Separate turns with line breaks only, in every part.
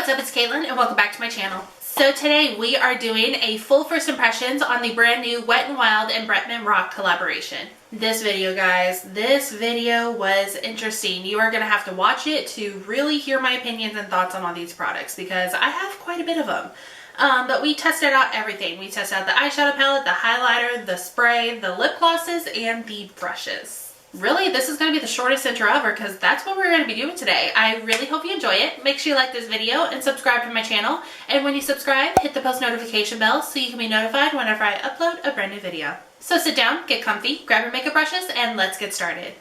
what's up? It's Caitlin and welcome back to my channel. So today we are doing a full first impressions on the brand new Wet n Wild and Bretman rock collaboration. This video, guys, this video was interesting. You are going to have to watch it to really hear my opinions and thoughts on all these products because I have quite a bit of them. But we tested out everything. We tested out the eyeshadow palette, the highlighter, the spray, the lip glosses, and the brushes. Really, this is going to be the shortest intro ever because that's what we're going to be doing today. I really hope you enjoy it. Make sure you like this video and subscribe to my channel. And when you subscribe, hit the post notification bell so you can be notified whenever I upload a brand new video. So sit down, get comfy, grab your makeup brushes, and let's get started.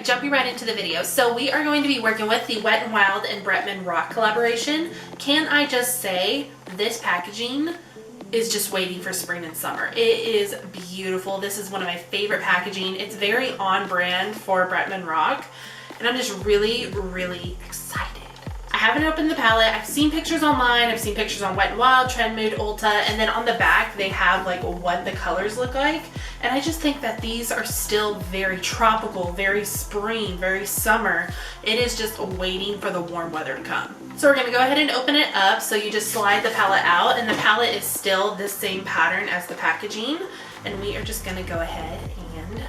Jumping right into the video. So we are going to be working with the Wet n Wild and Bretman rock collaboration. Can I just say this packaging is just waiting for spring and summer. It is beautiful. This is one of my favorite packaging. It's very on brand for Bretman rock and I'm just really excited. I haven't opened the palette. I've seen pictures online. I've seen pictures on Wet n Wild, Trend Mood, Ulta, and then on the back they have like what the colors look like. And I just think that these are still very tropical, very spring, very summer. It is just waiting for the warm weather to come. So we're gonna go ahead and open it up. So you just slide the palette out and the palette is still the same pattern as the packaging. And we are just gonna go ahead and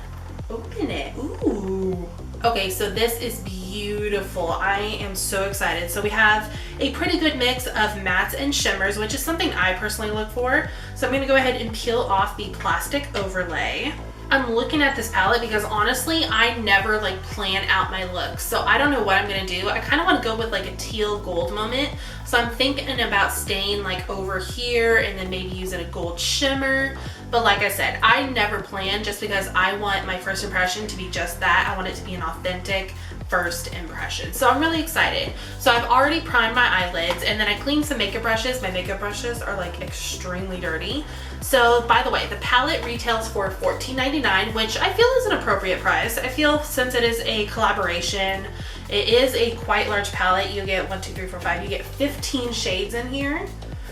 open it. Ooh. Okay, so this is beautiful. I am so excited. So we have a pretty good mix of mattes and shimmers, which is something I personally look for. So I'm gonna go ahead and peel off the plastic overlay. I'm looking at this palette because honestly, I never like plan out my looks. So I don't know what I'm gonna do. I kind of want to go with like a teal gold moment. So I'm thinking about staying like over here and then maybe using a gold shimmer. But like I said, I never plan just because I want my first impression to be just that. I want it to be an authentic first impression. So I'm really excited. So I've already primed my eyelids and then I cleaned some makeup brushes. My makeup brushes are like extremely dirty. So by the way, the palette retails for $14.99, which I feel is an appropriate price. I feel since it is a collaboration, it is a quite large palette. You get 1, 2, 3, 4, 5, you get 15 shades in here.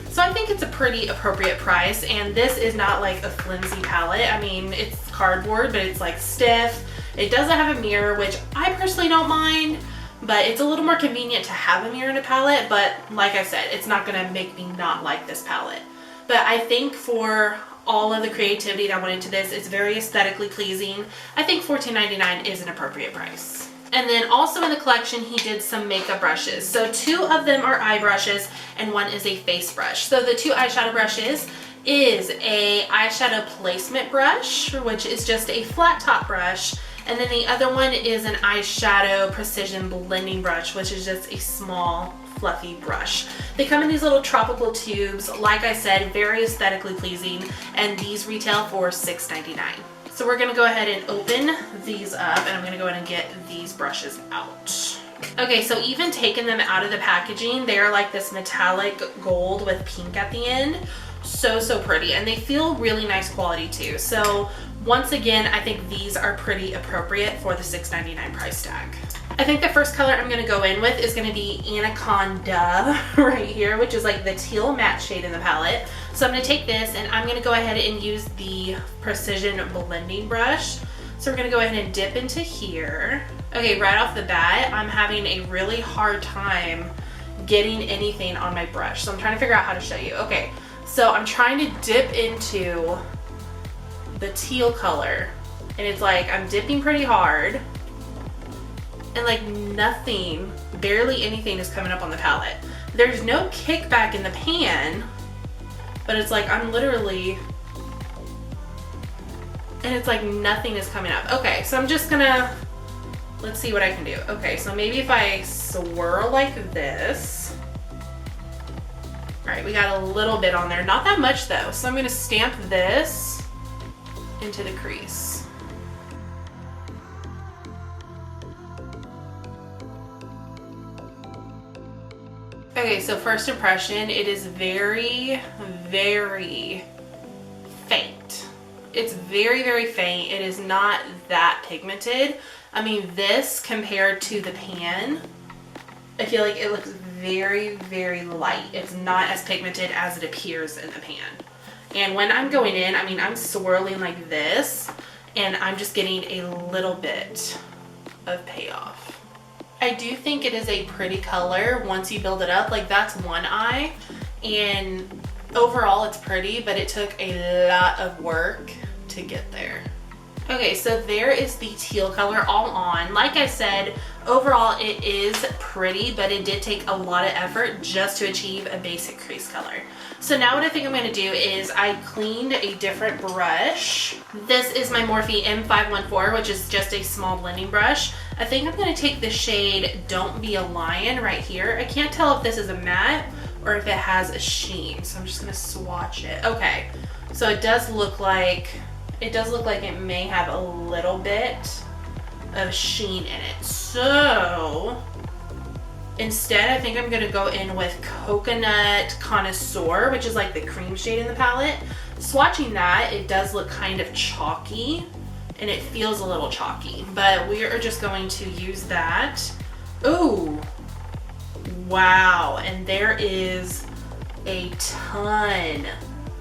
So I think it's a pretty appropriate price, and this is not like a flimsy palette. I mean, it's cardboard, but it's like stiff. It doesn't have a mirror, which I personally don't mind, but it's a little more convenient to have a mirror in a palette. But like I said, it's not gonna make me not like this palette. But I think for all of the creativity that went into this, it's very aesthetically pleasing. I think $14.99 is an appropriate price. And then also in the collection, he did some makeup brushes. So 2 of them are eye brushes and 1 is a face brush. So the 2 eyeshadow brushes is a eyeshadow placement brush, which is just a flat top brush. And then the other one is an eyeshadow precision blending brush, which is just a small fluffy brush. They come in these little tropical tubes. Like I said, very aesthetically pleasing. And these retail for $6.99. So we're gonna go ahead and open these up and I'm gonna go ahead and get these brushes out. Okay, so even taking them out of the packaging, they're like this metallic gold with pink at the end. So pretty, and they feel really nice quality too. So once again, I think these are pretty appropriate for the $6.99 price tag. I think the first color I'm gonna go in with is gonna be Anaconda right here, which is like the teal matte shade in the palette. So I'm gonna take this and I'm gonna go ahead and use the precision blending brush. So we're gonna go ahead and dip into here. Okay, right off the bat, I'm having a really hard time getting anything on my brush. So I'm trying to figure out how to show you. Okay, so I'm trying to dip into the teal color and it's like I'm dipping pretty hard and like nothing, barely anything is coming up on the palette. There's no kickback in the pan, but it's like I'm literally, and it's like nothing is coming up. Okay, so I'm just gonna, let's see what I can do. Okay, so maybe if I swirl like this. All right, we got a little bit on there, not that much though. So I'm gonna stamp this into the crease. Okay, so first impression, it is very faint. It's very faint. It is not that pigmented. I mean, this compared to the pan, I feel like it looks very light. It's not as pigmented as it appears in the pan. And when I'm going in, I mean, I'm swirling like this, and I'm just getting a little bit of payoff. I do think it is a pretty color once you build it up. Like, that's one eye, and overall it's pretty, but it took a lot of work to get there. Okay, so there is the teal color all on. Like I said, overall it is pretty, but it did take a lot of effort just to achieve a basic crease color. So now what I think I'm going to do is I cleaned a different brush. This is my Morphe M514, which is just a small blending brush. I think I'm going to take the shade Don't Be a Lion right here. I can't tell if this is a matte or if it has a sheen, so I'm just going to swatch it. Okay, so it does look like it may have a little bit of sheen in it. So instead, I think I'm gonna go in with Coconut Connoisseur, which is like the cream shade in the palette. Swatching that, it does look kind of chalky, and it feels a little chalky, but we are just going to use that. Ooh, wow, and there is a ton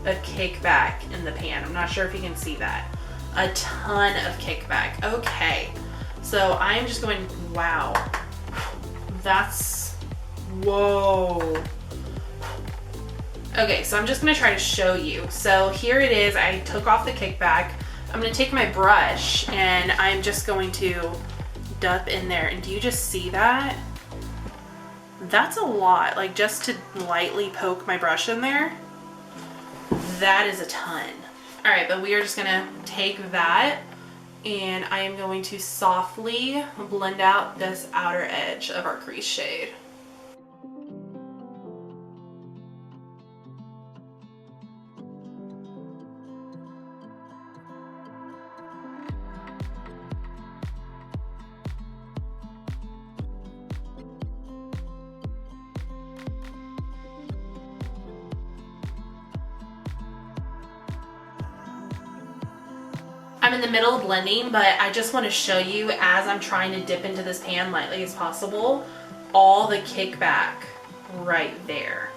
of kickback in the pan. I'm not sure if you can see that. A ton of kickback. Okay, so I'm just going, wow, that's, whoa. Okay, so I'm just gonna try to show you. So here it is, I took off the kickback. I'm gonna take my brush and I'm just going to dump in there. And do you just see that? That's a lot, like just to lightly poke my brush in there. That is a ton. All right, but we are just gonna take that and I am going to softly blend out this outer edge of our crease shade. I'm in the middle of blending, but I just want to show you as I'm trying to dip into this pan lightly as possible, all the kickback right there.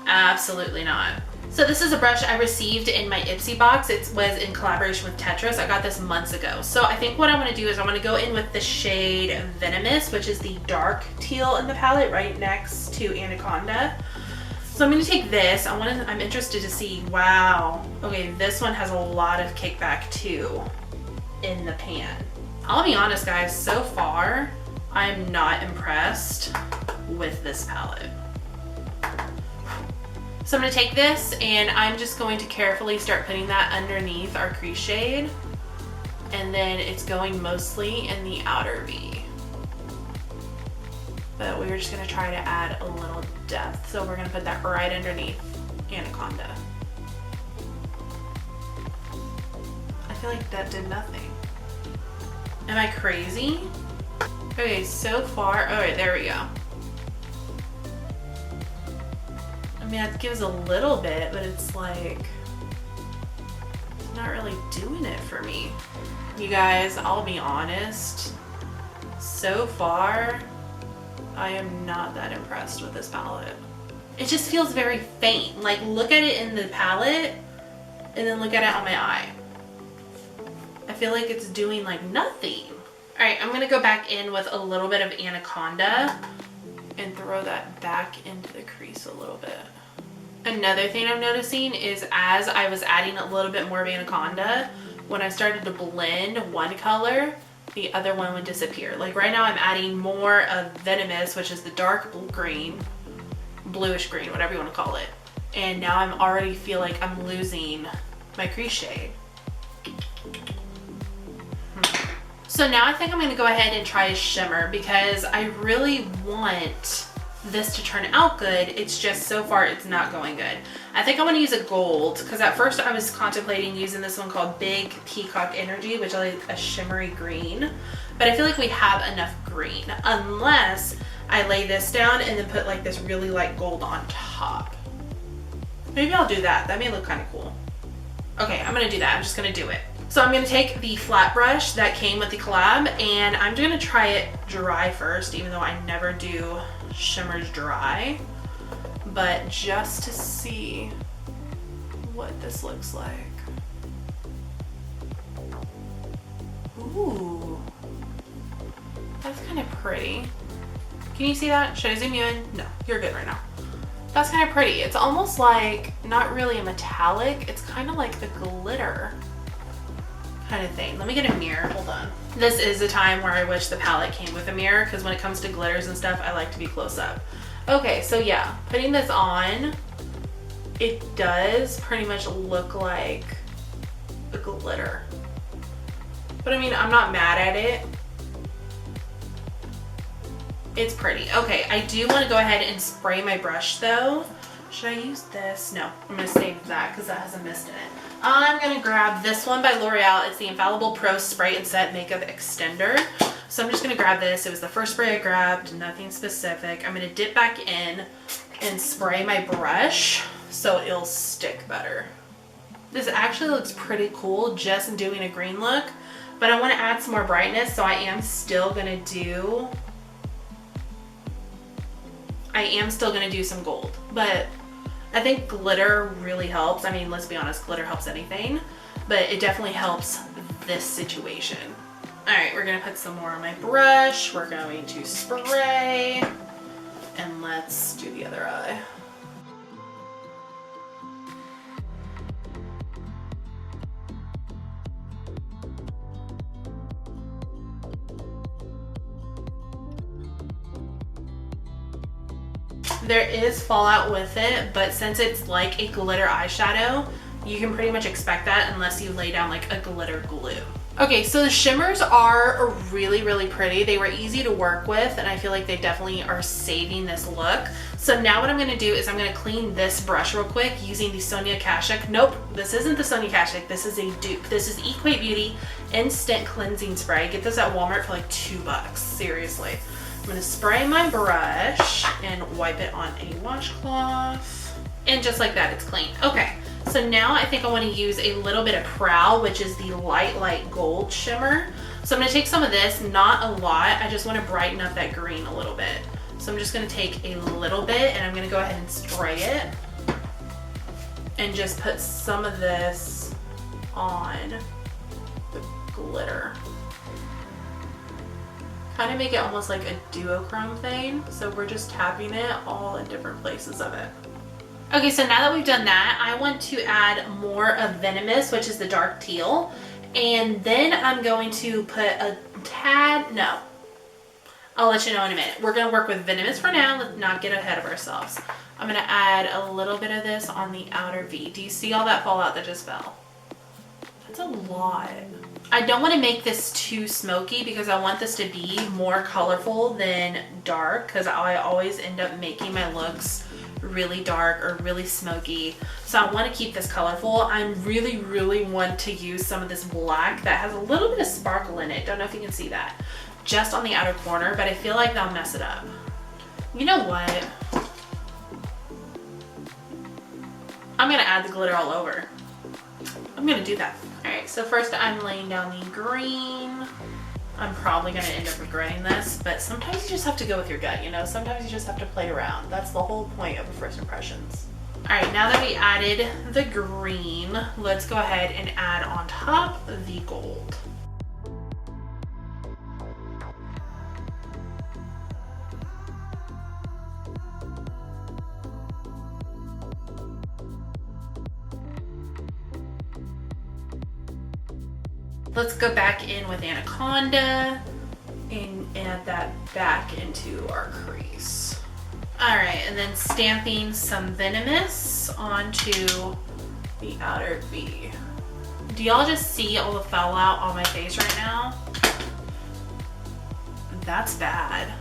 Absolutely not. So this is a brush I received in my Ipsy box. It was in collaboration with Tetris. I got this months ago. So I think what I'm going to do is I'm going to go in with the shade Venomous, which is the dark teal in the palette right next to Anaconda. So I'm going to take this. I'm interested to see, wow, okay, this one has a lot of kickback too in the pan. I'll be honest guys, so far I'm not impressed with this palette. So I'm going to take this and I'm just going to carefully start putting that underneath our crease shade, and then it's going mostly in the outer V. But we're just gonna try to add a little depth. So we're gonna put that right underneath Anaconda. I feel like that did nothing. Am I crazy? Okay, so far, all right, there we go. I mean, it gives a little bit, but it's like, it's not really doing it for me. You guys, I'll be honest, so far, I am not that impressed with this palette. It just feels very faint. Like, look at it in the palette and then look at it on my eye. I feel like it's doing like nothing. All right, I'm gonna go back in with a little bit of Anaconda and throw that back into the crease a little bit. Another thing I'm noticing is as I was adding a little bit more of Anaconda, when I started to blend one color, the other one would disappear. Like right now I'm adding more of Venomous, which is the dark green, bluish green, whatever you want to call it. And now I'm already feel like I'm losing my crease shade. So now I think I'm going to go ahead and try a shimmer because I really want this to turn out good. It's just so far it's not going good. I think I want to use a gold because at first I was contemplating using this one called Big Peacock Energy, which is like a shimmery green, but I feel like we have enough green unless I lay this down and then put like this really light gold on top. Maybe I'll do that. That may look kind of cool. Okay, I'm gonna do that. I'm just gonna do it. So I'm gonna take the flat brush that came with the collab and I'm gonna try it dry first, even though I never do shimmers dry, but just to see what this looks like. Ooh, that's kind of pretty. Can you see that? Should I zoom you in? No, you're good right now. That's kind of pretty. It's almost like, not really a metallic, it's kind of like the glitter kind of thing. Let me get a mirror, hold on. This is the time where I wish the palette came with a mirror, because when it comes to glitters and stuff, I like to be close up. Okay, so yeah, putting this on, it does pretty much look like a glitter. But I mean, I'm not mad at it. It's pretty. Okay, I do want to go ahead and spray my brush though. Should I use this? No, I'm going to save that because that has a mist in it. I'm going to grab this one by L'Oreal. It's the Infallible Pro Spray and Set Makeup Extender. So I'm just going to grab this. It was the first spray I grabbed, nothing specific. I'm going to dip back in and spray my brush so it'll stick better. This actually looks pretty cool just doing a green look, but I want to add some more brightness, so I am still going to do some gold, but I think glitter really helps. I mean, let's be honest, glitter helps anything, but it definitely helps this situation. All right, we're gonna put some more on my brush. We're going to spray, and let's do the other eye. There is fallout with it, but since it's like a glitter eyeshadow, you can pretty much expect that unless you lay down like a glitter glue. Okay, so the shimmers are really, really pretty. They were easy to work with, and I feel like they definitely are saving this look. So now what I'm gonna do is I'm gonna clean this brush real quick using the Sonia Kashuk. Nope, this isn't the Sonia Kashuk. This is a dupe. This is Equate Beauty Instant Cleansing Spray. Get this at Walmart for like $2, seriously. I'm gonna spray my brush and wipe it on a washcloth. And just like that, it's clean. Okay, so now I think I wanna use a little bit of Prowl, which is the light gold shimmer. So I'm gonna take some of this, not a lot. I just wanna brighten up that green a little bit. So I'm just gonna take a little bit and I'm gonna go ahead and spray it. And just put some of this on the glitter. Kind of make it almost like a duochrome thing. So we're just tapping it all in different places of it. Okay, so now that we've done that, I want to add more of Venomous, which is the dark teal. And then I'm going to put a tad, no, I'll let you know in a minute. We're gonna work with Venomous for now. Let's not get ahead of ourselves. I'm gonna add a little bit of this on the outer V. Do you see all that fallout that just fell? That's a lot. I don't want to make this too smoky because I want this to be more colorful than dark, because I always end up making my looks really dark or really smoky. So I want to keep this colorful. I really want to use some of this black that has a little bit of sparkle in it. Don't know if you can see that. Just on the outer corner, but I feel like that'll mess it up. You know what? I'm gonna add the glitter all over. I'm gonna do that. All right, so first I'm laying down the green. I'm probably gonna end up regretting this, but sometimes you just have to go with your gut, you know? Sometimes you just have to play around. That's the whole point of a first impressions. All right, now that we added the green, let's go ahead and add on top the gold. Let's go back in with Anaconda and add that back into our crease. All right, and then stamping some Venomous onto the outer V. Do y'all just see all the fallout on my face right now? That's bad.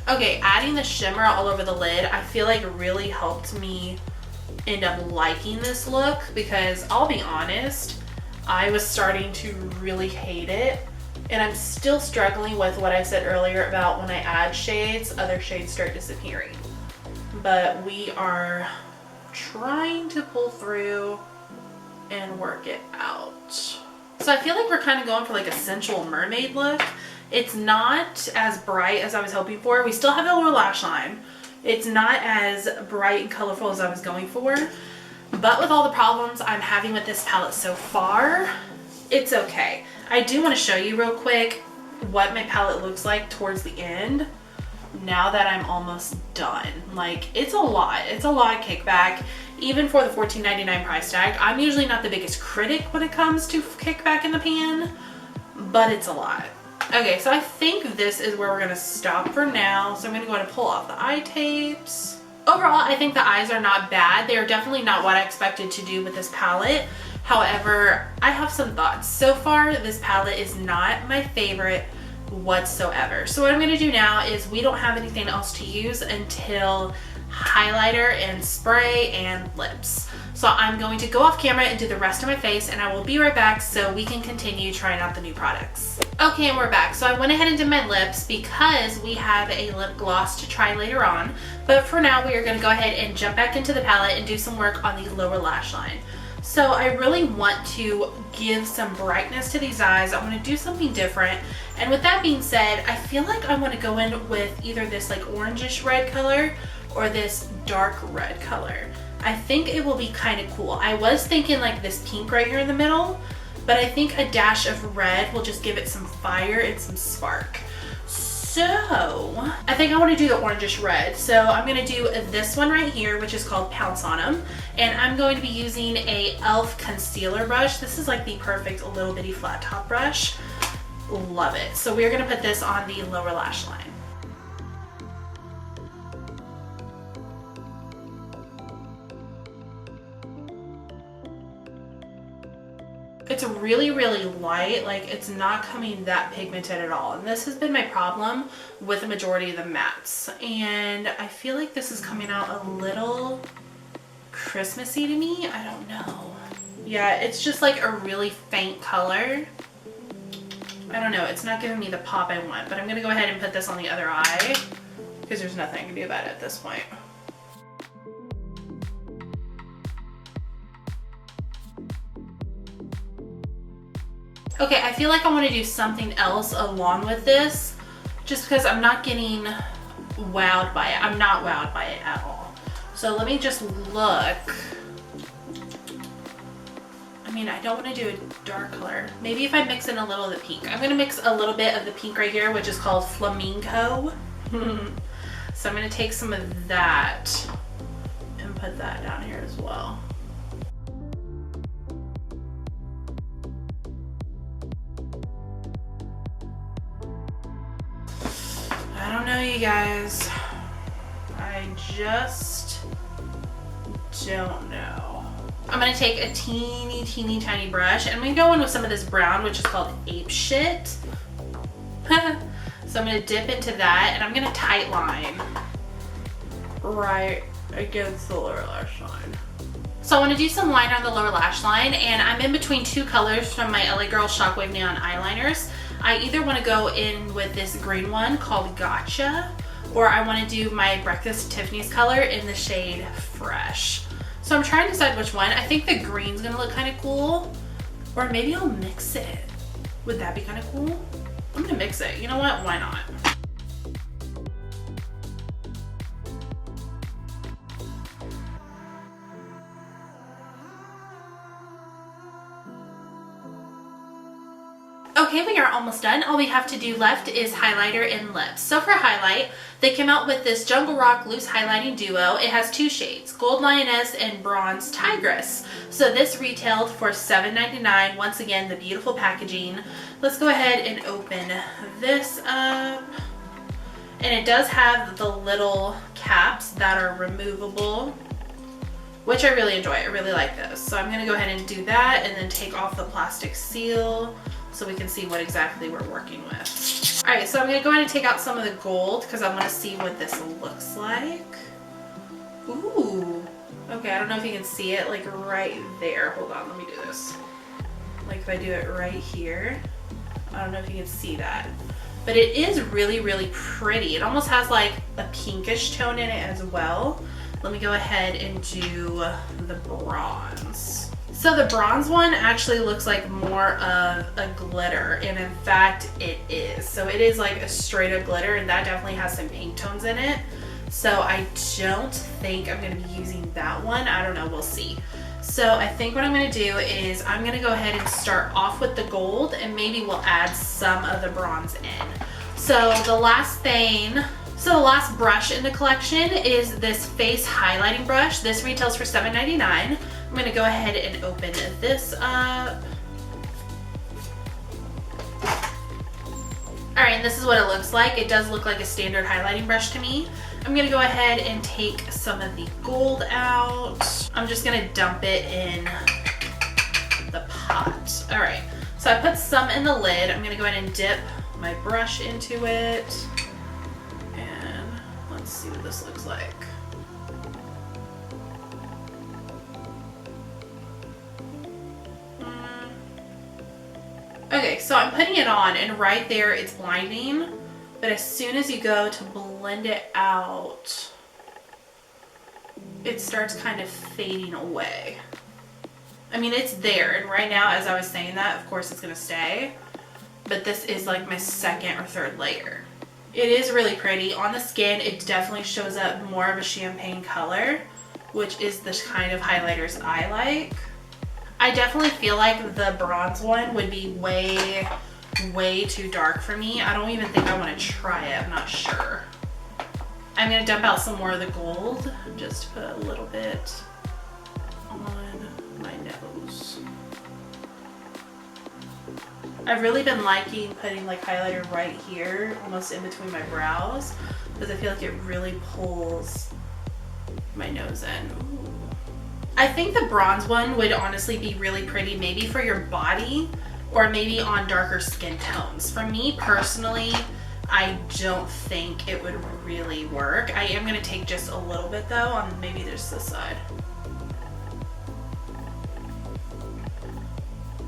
Okay, adding the shimmer all over the lid, I feel like really helped me end up liking this look, because I'll be honest, I was starting to really hate it, and I'm still struggling with what I said earlier about when I add shades, other shades start disappearing. But we are trying to pull through and work it out. So I feel like we're kind of going for like a sensual mermaid look. It's not as bright as I was hoping for. We still have a lower lash line. It's not as bright and colorful as I was going for. But with all the problems I'm having with this palette so far, it's okay. I do want to show you real quick what my palette looks like towards the end now that I'm almost done. Like, it's a lot of kickback, even for the $14.99 price tag. I'm usually not the biggest critic when it comes to kickback in the pan, but it's a lot. Okay, so I think this is where we're gonna stop for now. So I'm gonna go ahead and pull off the eye tapes. Overall, I think the eyes are not bad. They are definitely not what I expected to do with this palette. However, I have some thoughts. So far, this palette is not my favorite whatsoever. So what I'm gonna do now is, we don't have anything else to use until highlighter and spray and lips. So I'm going to go off camera and do the rest of my face, and I will be right back so we can continue trying out the new products. Okay, and we're back. So I went ahead and did my lips because we have a lip gloss to try later on. But for now, we are gonna go ahead and jump back into the palette and do some work on the lower lash line. So I really want to give some brightness to these eyes. I want to do something different. And with that being said, I feel like I want to go in with either this like orangish red color or this dark red color. I think it will be kind of cool. I was thinking like this pink right here in the middle, but I think a dash of red will just give it some fire and some spark. So I think I want to do the orangish red. So I'm going to do this one right here, which is called Pounce on 'em. And I'm going to be using a e.l.f. concealer brush. This is like the perfect little bitty flat top brush. Love it. So we're going to put this on the lower lash line. It's really, really light. Like, it's not coming that pigmented at all. And this has been my problem with the majority of the mattes. And I feel like this is coming out a little Christmassy to me. I don't know. Yeah, it's just like a really faint color. I don't know. It's not giving me the pop I want. But I'm going to go ahead and put this on the other eye because there's nothing I can do about it at this point. Okay, I feel like I want to do something else along with this just because I'm not getting wowed by it. I'm not wowed by it at all. So let me just look. I mean, I don't want to do a dark color. Maybe if I mix in a little of the pink. I'm going to mix a little bit of the pink right here, which is called Flamingo. So I'm going to take some of that and put that down here as well. I don't know, you guys. I just don't know. I'm gonna take a teeny tiny brush and I'm gonna go in with some of this brown, which is called Ape Shit. So I'm gonna dip into that and I'm gonna tight line right against the lower lash line. So I want to do some liner on the lower lash line, and I'm in between two colors from my LA Girl Shockwave Neon eyeliners. I either want to go in with this green one called Gotcha, or I want to do my Breakfast Tiffany's color in the shade Fresh. So I'm trying to decide which one. I think the green's gonna look kind of cool, or maybe I'll mix it. Would that be kind of cool? I'm gonna mix it. You know what? Why not? Okay, we are almost done. All we have to do left is highlighter and lips. So for highlight, they came out with this Jungle Rock Loose Highlighting Duo. It has two shades, Gold Lioness and Bronze Tigress. So this retailed for $7.99. Once again, the beautiful packaging. Let's go ahead and open this up. And it does have the little caps that are removable, which I really enjoy. I really like this. So I'm gonna go ahead and do that and then take off the plastic seal so we can see what exactly we're working with. All right, so I'm gonna go ahead and take out some of the gold because I wanna see what this looks like. Ooh, okay, I don't know if you can see it like right there. Hold on, let me do this. Like if I do it right here, I don't know if you can see that. But it is really, really pretty. It almost has like a pinkish tone in it as well. Let me go ahead and do the bronze. So the bronze one actually looks like more of a glitter, and in fact it is. So it is like a straight up glitter, and that definitely has some pink tones in it. So I don't think I'm gonna be using that one. I don't know, we'll see. So I think what I'm going to do is I'm going to go ahead and start off with the gold, and maybe we'll add some of the bronze in. So the last brush in the collection is this face highlighting brush. This retails for $7.99. I'm going to go ahead and open this up. Alright, and this is what it looks like. It does look like a standard highlighting brush to me. I'm going to go ahead and take some of the gold out. I'm just going to dump it in the pot. Alright, so I put some in the lid. I'm going to go ahead and dip my brush into it. And let's see what this looks like. Okay, so I'm putting it on, and right there it's blinding, but as soon as you go to blend it out, it starts kind of fading away. I mean, it's there, and right now, as I was saying that, of course it's gonna stay, but this is like my second or third layer. It is really pretty. On the skin, it definitely shows up more of a champagne color, which is the kind of highlighters I like. I definitely feel like the bronze one would be way too dark for me. I don't even think I want to try it. I'm not sure. I'm going to dump out some more of the gold. Just put a little bit on my nose. I've really been liking putting like highlighter right here, almost in between my brows, because I feel like it really pulls my nose in. Ooh. I think the bronze one would honestly be really pretty, maybe for your body or maybe on darker skin tones. For me personally, I don't think it would really work. I am going to take just a little bit though on maybe this side.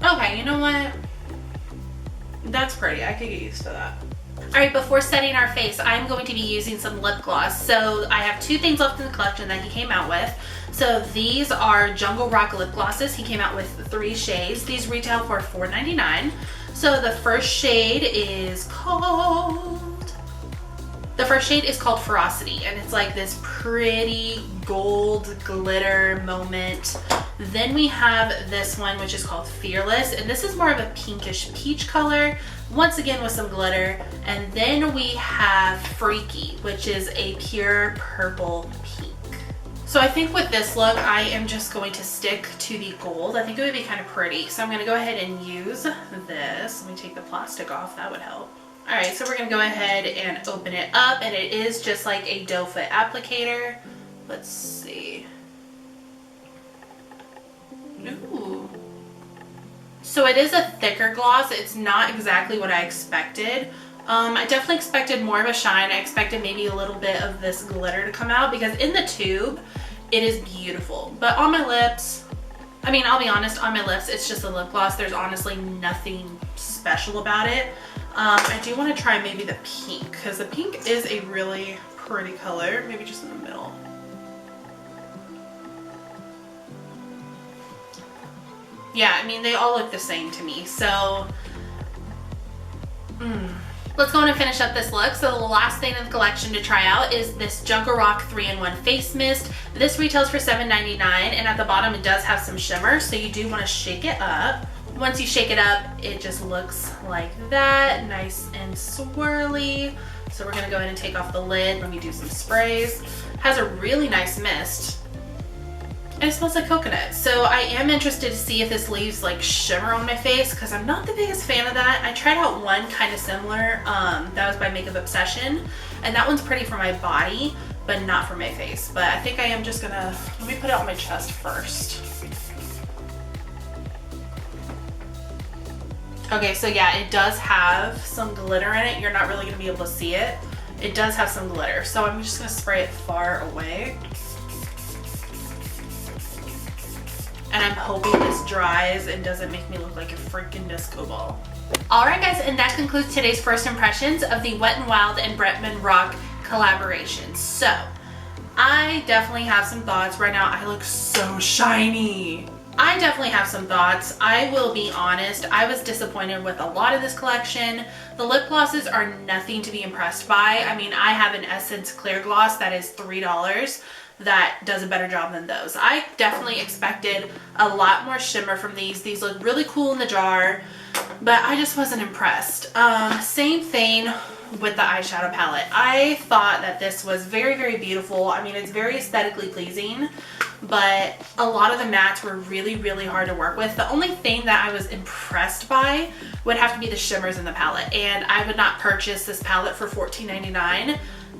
Okay, you know what? That's pretty. I could get used to that. Alright, before setting our face, I'm going to be using some lip gloss. So I have two things left in the collection that he came out with. So these are Jungle Rock lip glosses. He came out with 3 shades. These retail for $4.99. So the first shade is called Ferocity, and it's like this pretty gold glitter moment. Then we have this one, which is called Fearless, and this is more of a pinkish peach color, once again with some glitter. And then we have Freaky, which is a pure purple pink. So I think with this look, I am just going to stick to the gold. I think it would be kind of pretty. So I'm going to go ahead and use this. Let me take the plastic off. That would help. All right, so we're going to go ahead and open it up, and it is just like a doe foot applicator. Let's see. Ooh. So it is a thicker gloss. It's not exactly what I expected. I definitely expected more of a shine. I expected maybe a little bit of this glitter to come out, because in the tube, it is beautiful. But on my lips, I mean, I'll be honest, on my lips, it's just a lip gloss. There's honestly nothing special about it. I do want to try maybe the pink, because the pink is a really pretty color. Maybe just in the middle. Yeah, I mean, they all look the same to me. So, let's go on and finish up this look. So the last thing in the collection to try out is this Jungle Rock 3-in-1 Face Mist. This retails for $7.99, and at the bottom it does have some shimmer, so you do want to shake it up. Once you shake it up, it just looks like that, nice and swirly. So we're gonna go ahead and take off the lid. Let me do some sprays. Has a really nice mist. And it smells like coconut. So I am interested to see if this leaves like shimmer on my face, because I'm not the biggest fan of that. I tried out one kind of similar, that was by Makeup Obsession, and that one's pretty for my body, but not for my face. But I think I am just gonna, let me put it on my chest first. Okay, so yeah, it does have some glitter in it. You're not really gonna be able to see it. It does have some glitter, so I'm just gonna spray it far away. And I'm hoping this dries and doesn't make me look like a freaking disco ball. Alright guys, and that concludes today's first impressions of the Wet n Wild and Bretman Rock collaboration. So, I definitely have some thoughts. Right now, I look so shiny. I definitely have some thoughts. I will be honest, I was disappointed with a lot of this collection. The lip glosses are nothing to be impressed by. I mean, I have an Essence Clear Gloss that is $3. that does a better job than those. I definitely expected a lot more shimmer from these. These look really cool in the jar, but I just wasn't impressed. Same thing with the eyeshadow palette. I thought that this was very, very beautiful. I mean, it's very aesthetically pleasing, but a lot of the mattes were really, really hard to work with. The only thing that I was impressed by would have to be the shimmers in the palette, and I would not purchase this palette for $14.99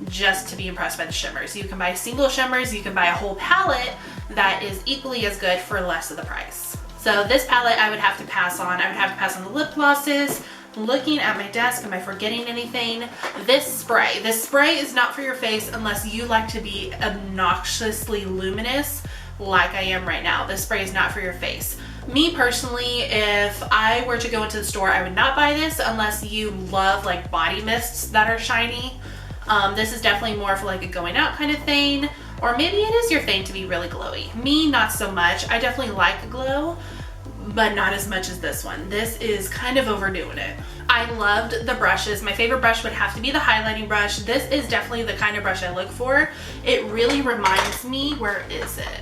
just to be impressed by the shimmers. You can buy single shimmers, you can buy a whole palette that is equally as good for less of the price. So this palette I would have to pass on. I would have to pass on the lip glosses. Looking at my desk, am I forgetting anything? This spray is not for your face unless you like to be obnoxiously luminous like I am right now. This spray is not for your face. Me personally, if I were to go into the store, I would not buy this unless you love like body mists that are shiny. This is definitely more for like a going out kind of thing, or maybe it is your thing to be really glowy. Me, not so much. I definitely like glow, but not as much as this one. This is kind of overdoing it. I loved the brushes. My favorite brush would have to be the highlighting brush. This is definitely the kind of brush I look for. It really reminds me, where is it?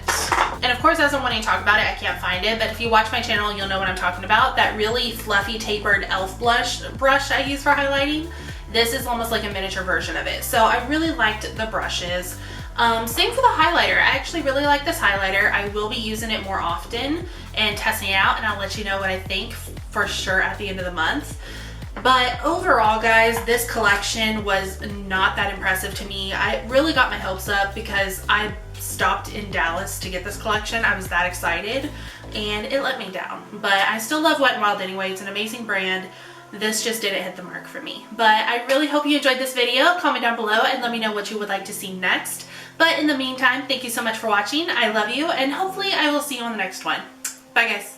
And of course, as I'm wanting to talk about it, I can't find it, but if you watch my channel, you'll know what I'm talking about. That really fluffy tapered e.l.f. brush I use for highlighting. This is almost like a miniature version of it. So I really liked the brushes. Same for the highlighter. I actually really like this highlighter. I will be using it more often and testing it out, and I'll let you know what I think for sure at the end of the month. But overall, guys, this collection was not that impressive to me. I really got my hopes up because I stopped in Dallas to get this collection. I was that excited, and it let me down. But I still love Wet n Wild anyway. It's an amazing brand. This just didn't hit the mark for me. But I really hope you enjoyed this video. Comment down below and let me know what you would like to see next. But in the meantime, thank you so much for watching. I love you, and hopefully I will see you on the next one. Bye, guys.